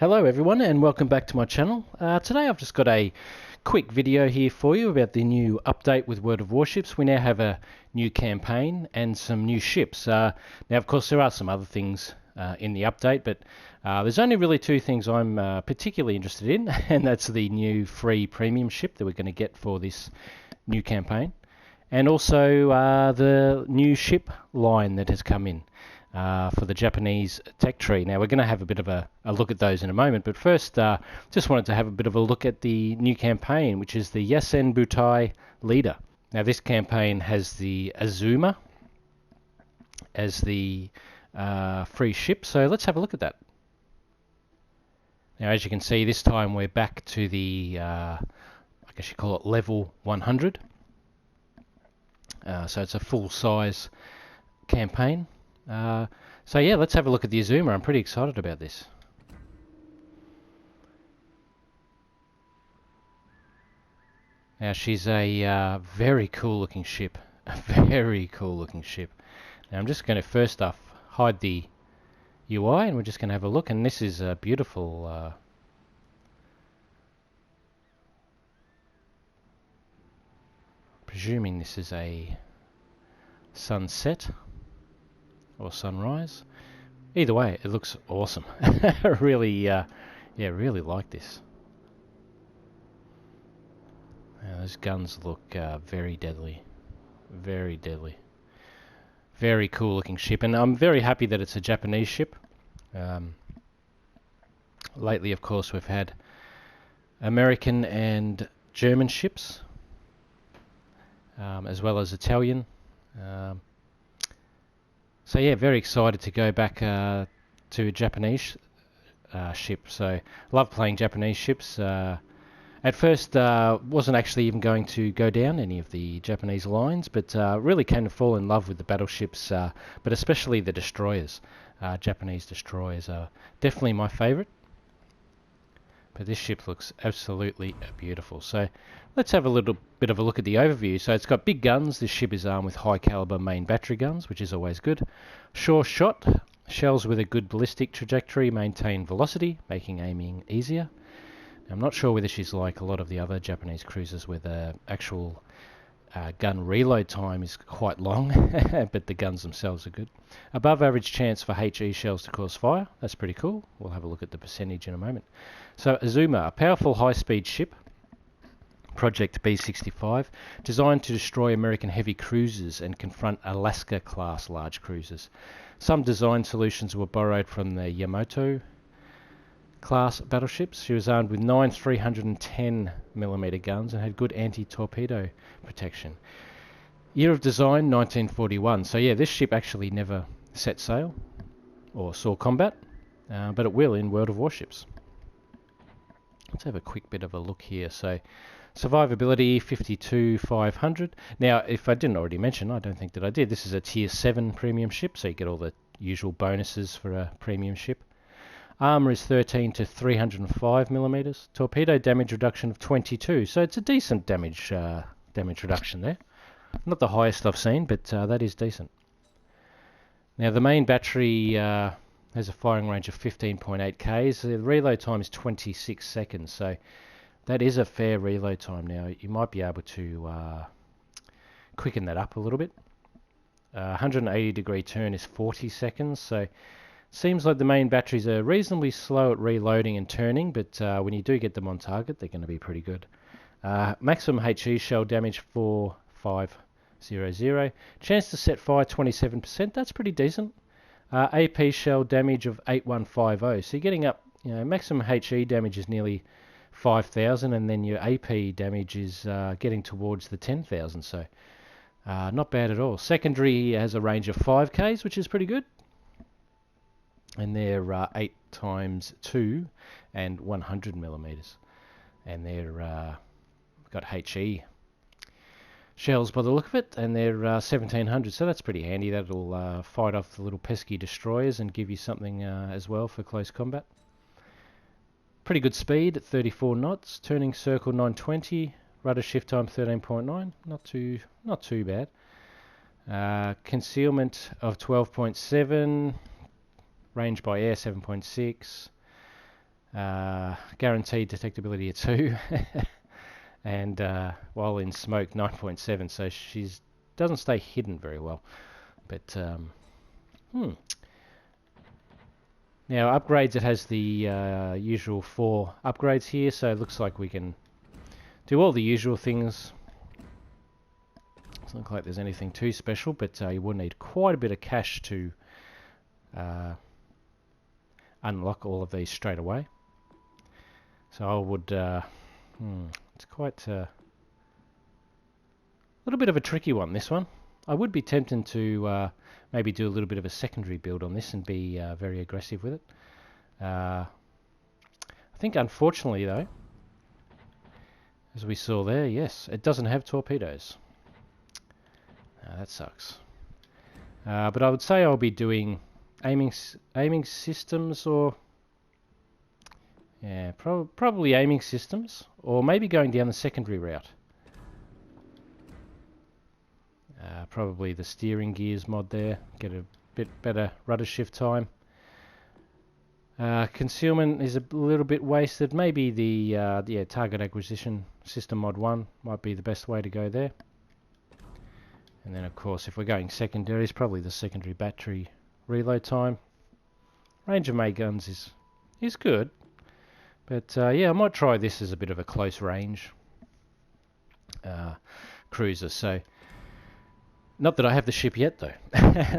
Hello everyone and welcome back to my channel. Today I've just got a quick video here for you about the new update with World of Warships. We now have a new campaign and some new ships. Now of course there are some other things in the update, but there's only really two things I'm particularly interested in, and that's the new free premium ship that we're going to get for this new campaign, and also the new ship line that has come in. For the Japanese tech tree. Now we're going to have a bit of a look at those in a moment, but first just wanted to have a bit of a look at the new campaign, which is the YASEN BUTAI leader. Now this campaign has the AZUMA as the free ship, so let's have a look at that. Now as you can see, this time we're back to the I guess you call it level 100, so it's a full size campaign. So yeah, let's have a look at the AZUMA. I'm pretty excited about this. Now she's a very cool looking ship. A very cool looking ship. Now I'm just going to first off hide the UI and we're just going to have a look, and this is a beautiful presuming this is a sunset or sunrise. Either way, it looks awesome. Really, yeah, really like this. Now, those guns look very deadly, very deadly. Very cool looking ship, and I'm very happy that it's a Japanese ship. Lately, of course, we've had American and German ships, as well as Italian. So yeah, very excited to go back to a Japanese ship. So love playing Japanese ships. At first wasn't actually even going to go down any of the Japanese lines, but really came to fall in love with the battleships, but especially the destroyers. Japanese destroyers are definitely my favourite. But this ship looks absolutely beautiful. So let's have a little bit of a look at the overview. So it's got big guns. This ship is armed with high caliber main battery guns, which is always good. Sure shot. Shells with a good ballistic trajectory maintain velocity, making aiming easier. Now, I'm not sure whether she's like a lot of the other Japanese cruisers where the actual gun reload time is quite long, but the guns themselves are good. Above average chance for HE shells to cause fire. That's pretty cool. We'll have a look at the percentage in a moment. So AZUMA, a powerful high-speed ship, Project B-65, designed to destroy American heavy cruisers and confront Alaska-class large cruisers. Some design solutions were borrowed from the Yamato-class battleships. She was armed with 9 310mm guns and had good anti-torpedo protection. Year of design, 1941. So yeah, this ship actually never set sail or saw combat, but it will in World of Warships. Let's have a quick bit of a look here. So survivability 52,500. Now if I didn't already mention, I don't think that I did, this is a tier 7 premium ship, so you get all the usual bonuses for a premium ship. Armour is 13 to 305mm. Torpedo damage reduction of 22, so it's a decent damage reduction there. Not the highest I've seen, but that is decent. Now the main battery has a firing range of 15.8 k's. The reload time is 26 seconds, so that is a fair reload time. Now you might be able to quicken that up a little bit. 180 degree turn is 40 seconds, so seems like the main batteries are reasonably slow at reloading and turning, but when you do get them on target, they're going to be pretty good. Maximum HE shell damage 4500. Chance to set fire 27%. That's pretty decent. AP shell damage of 8150. So you're getting up, you know, maximum HE damage is nearly 5,000, and then your AP damage is getting towards the 10,000. So not bad at all. Secondary has a range of 5Ks, which is pretty good. And they're 8x2 and 100mm, and they're got HE shells by the look of it, and they're 1700, so that's pretty handy. That'll fight off the little pesky destroyers and give you something as well for close combat. Pretty good speed at 34 knots, turning circle 920, rudder shift time 13.9, not too bad. Concealment of 12.7. Range by air 7.6. Guaranteed detectability of 2. And while in smoke, 9.7. So she doesn't stay hidden very well. But, Now, upgrades, it has the usual 4 upgrades here. So it looks like we can do all the usual things. Doesn't look like there's anything too special, but you will need quite a bit of cash to unlock all of these straight away. So I would, it's quite a little bit of a tricky one, this one. I would be tempted to maybe do a little bit of a secondary build on this and be very aggressive with it. I think unfortunately though, as we saw there, yes, it doesn't have torpedoes. That sucks. But I would say I'll be doing aiming systems, or yeah, probably aiming systems, or maybe going down the secondary route. Probably the steering gears mod there, get a bit better rudder shift time. Concealment is a little bit wasted. Maybe the target acquisition system mod 1 might be the best way to go there. And then of course if we're going secondaries, probably the secondary battery reload time. Range of main guns is good, but yeah, I might try this as a bit of a close range cruiser. So not that I have the ship yet though.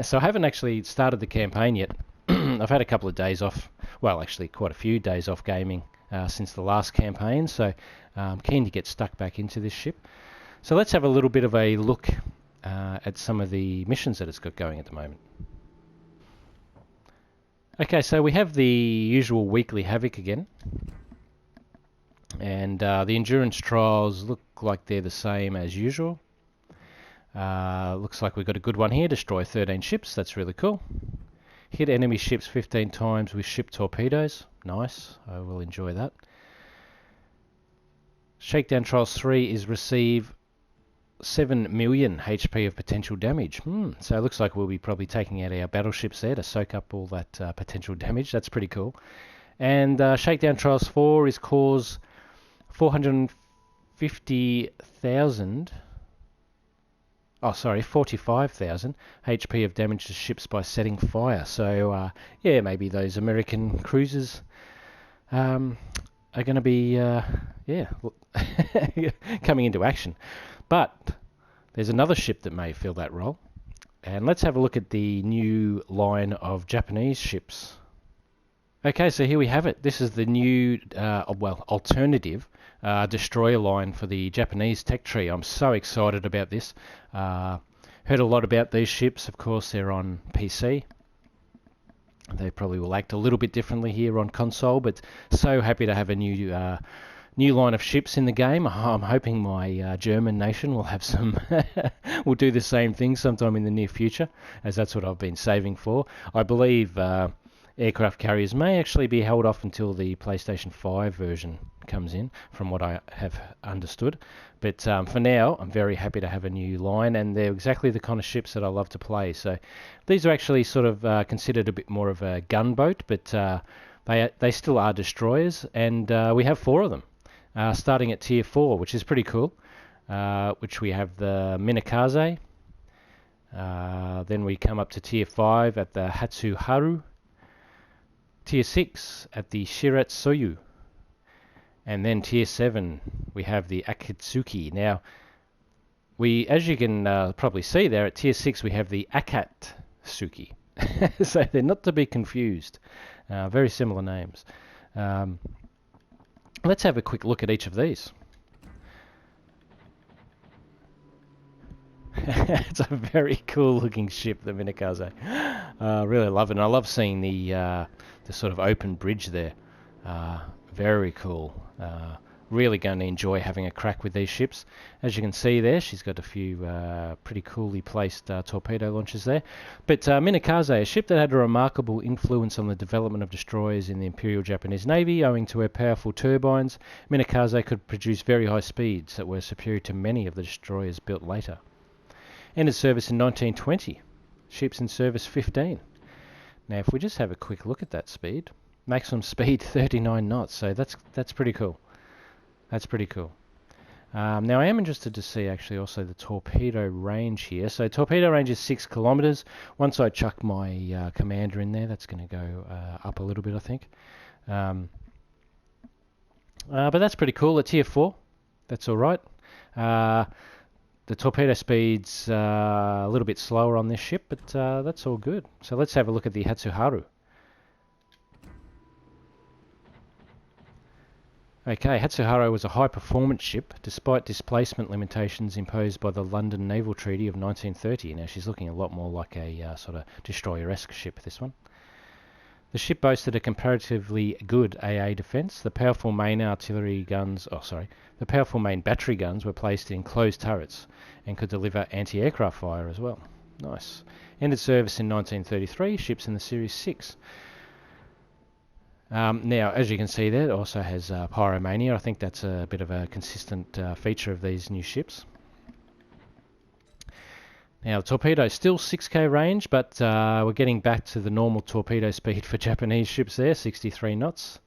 So I haven't actually started the campaign yet. I've had a couple of days off, well actually quite a few days off gaming since the last campaign, so I'm keen to get stuck back into this ship. So let's have a little bit of a look at some of the missions that it's got going at the moment. Okay, so we have the usual weekly HAVOC again, and the endurance trials look like they're the same as usual. Looks like we've got a good one here. Destroy 13 ships, that's really cool. Hit enemy ships 15 times with ship torpedoes. Nice, I will enjoy that. Shakedown Trials 3 is receive 7 million HP of potential damage. So it looks like we'll be probably taking out our battleships there to soak up all that potential damage. That's pretty cool. And Shakedown Trials 4 is cause 450,000... Oh, sorry, 45,000 HP of damage to ships by setting fire. So, yeah, maybe those American cruisers are going to be, yeah, coming into action. But there's another ship that may fill that role. And let's have a look at the new line of Japanese ships. Okay, so here we have it. This is the new, well, alternative destroyer line for the Japanese tech tree. I'm so excited about this. Heard a lot about these ships. Of course, they're on PC. They probably will act a little bit differently here on console, but so happy to have a new line of ships in the game. I'm hoping my German nation will have some, will do the same thing sometime in the near future, as that's what I've been saving for. I believe aircraft carriers may actually be held off until the PlayStation 5 version comes in, from what I have understood. But for now, I'm very happy to have a new line, and they're exactly the kind of ships that I love to play. So these are actually sort of considered a bit more of a gunboat, but they still are destroyers, and we have 4 of them, starting at Tier 4, which is pretty cool, which we have the MINEKAZE. Then we come up to Tier 5 at the HATSUHARU. Tier 6 at the Shiratsuyu. And then Tier 7 we have the AKIZUki. Now, as you can probably see there, at Tier 6 we have the AKATSUKI. So they're not to be confused. Very similar names. Let's have a quick look at each of these. It's a very cool looking ship, the MINEKAZE. Really love it. And I love seeing the sort of open bridge there. Very cool. Really going to enjoy having a crack with these ships. As you can see there, she's got a few pretty coolly placed torpedo launchers there. But MINEKAZE, a ship that had a remarkable influence on the development of destroyers in the Imperial Japanese Navy. Owing to her powerful turbines, MINEKAZE could produce very high speeds that were superior to many of the destroyers built later. Entered service in 1920. Ships in service 15. Now if we just have a quick look at that speed. Maximum speed 39 knots. So that's pretty cool. That's pretty cool. Now I am interested to see actually also the torpedo range here. So torpedo range is 6 kilometers. Once I chuck my commander in there, that's going to go up a little bit, I think. But that's pretty cool. At tier 4, that's all right. The torpedo speed's a little bit slower on this ship, but that's all good. So let's have a look at the HATSUHARU. Okay, HATSUHARU was a high-performance ship, despite displacement limitations imposed by the London Naval Treaty of 1930. Now, she's looking a lot more like a sort of destroyer-esque ship, this one. The ship boasted a comparatively good AA defence. The powerful main battery guns were placed in closed turrets and could deliver anti-aircraft fire as well. Nice. Ended service in 1933, ships in the Series 6. Now, as you can see there, it also has pyromania. I think that's a bit of a consistent feature of these new ships. Now, the torpedo is still 6k range, but we're getting back to the normal torpedo speed for Japanese ships there, 63 knots.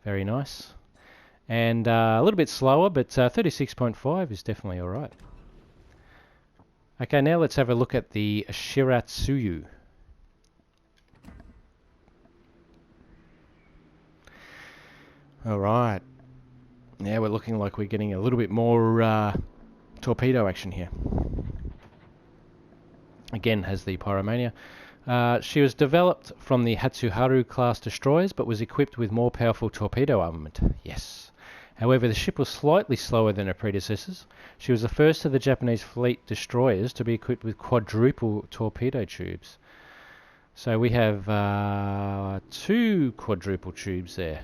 Very nice. And a little bit slower, but 36.5 is definitely alright. Okay, now let's have a look at the Shiratsuyu. Alright, now we're looking like we're getting a little bit more torpedo action here. Again, has the pyromania. She was developed from the HATSUHARU class destroyers, but was equipped with more powerful torpedo armament. Yes. However, the ship was slightly slower than her predecessors. She was the first of the Japanese fleet destroyers to be equipped with quadruple torpedo tubes. So we have 2 quadruple tubes there.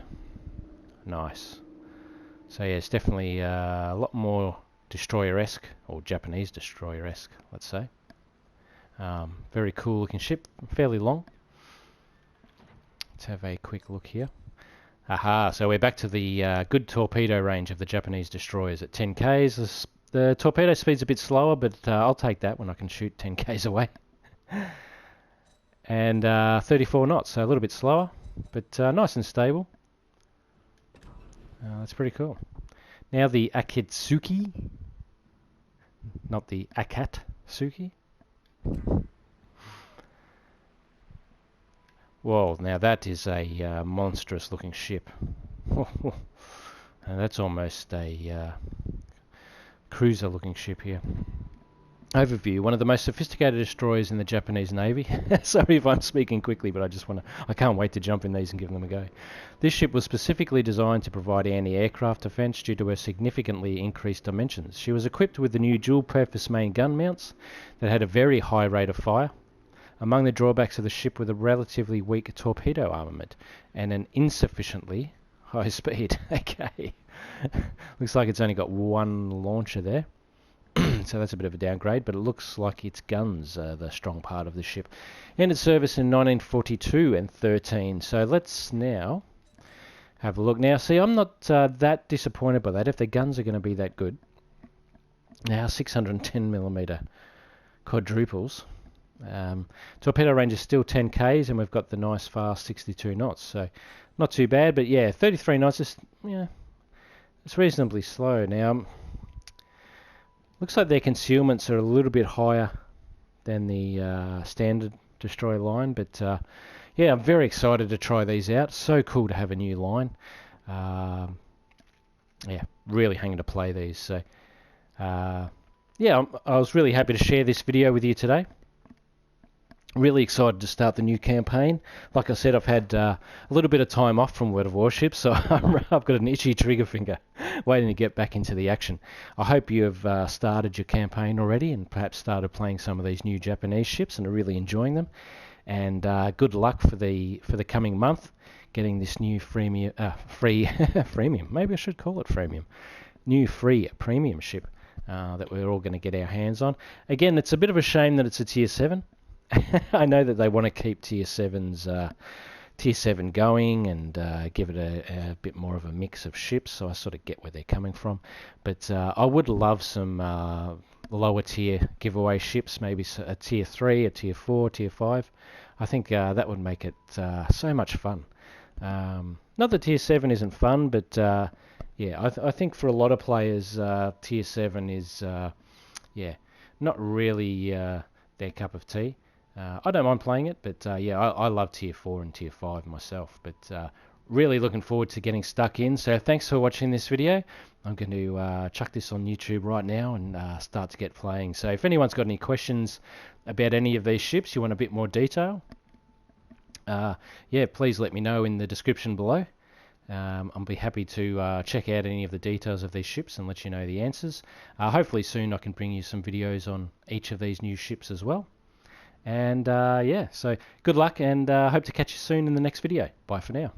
Nice. So yeah, it's definitely a lot more destroyer-esque, or Japanese destroyer-esque, let's say. Very cool looking ship, fairly long. Let's have a quick look here. Aha, so we're back to the good torpedo range of the Japanese destroyers at 10 k's. The torpedo speed's a bit slower, but I'll take that when I can shoot 10 k's away. And 34 knots, so a little bit slower, but nice and stable. That's pretty cool. Now the AKIZUKI, not the AKATSUKI. Whoa, now that is a monstrous looking ship. And that's almost a cruiser looking ship here. Overview: one of the most sophisticated destroyers in the Japanese Navy. Sorry if I'm speaking quickly, but I can't wait to jump in these and give them a go. This ship was specifically designed to provide anti-aircraft defence due to her significantly increased dimensions. She was equipped with the new dual-purpose main gun mounts that had a very high rate of fire. Among the drawbacks of the ship were the relatively weak torpedo armament and an insufficiently high speed. Okay. Looks like it's only got one launcher there. So that's a bit of a downgrade, but it looks like its guns are the strong part of the ship. Ended service in 1942 and 13. So let's now have a look. Now, see, I'm not that disappointed by that if the guns are going to be that good. Now, 610mm quadruples. Torpedo range is still 10 k's, and we've got the nice fast 62 knots. So not too bad, but yeah, 33 knots is, yeah, it's reasonably slow. Now, looks like their concealments are a little bit higher than the standard destroyer line, but yeah, I'm very excited to try these out. So cool to have a new line. Yeah, really hanging to play these. So yeah, I was really happy to share this video with you today. Really excited to start the new campaign. Like I said, I've had a little bit of time off from World of Warships, so I've got an itchy trigger finger waiting to get back into the action. I hope you have started your campaign already and perhaps started playing some of these new Japanese ships and are really enjoying them. And good luck for the coming month, getting this new freemium, freemium. Maybe I should call it freemium. New free premium ship that we're all going to get our hands on. Again, it's a bit of a shame that it's a tier 7. I know that they want to keep tier 7 going and give it a bit more of a mix of ships, so I sort of get where they're coming from. But I would love some lower tier giveaway ships, maybe a tier 3, a tier 4, tier 5. I think that would make it so much fun. Not that Tier 7 isn't fun, but yeah, I think for a lot of players, Tier 7 is yeah, not really their cup of tea. I don't mind playing it, but yeah, I love Tier 4 and Tier 5 myself, but really looking forward to getting stuck in. So thanks for watching this video. I'm going to chuck this on YouTube right now and start to get playing. So if anyone's got any questions about any of these ships, you want a bit more detail, yeah, please let me know in the description below. I'll be happy to check out any of the details of these ships and let you know the answers. Hopefully soon I can bring you some videos on each of these new ships as well. And yeah, so good luck, and hope to catch you soon in the next video. Bye for now.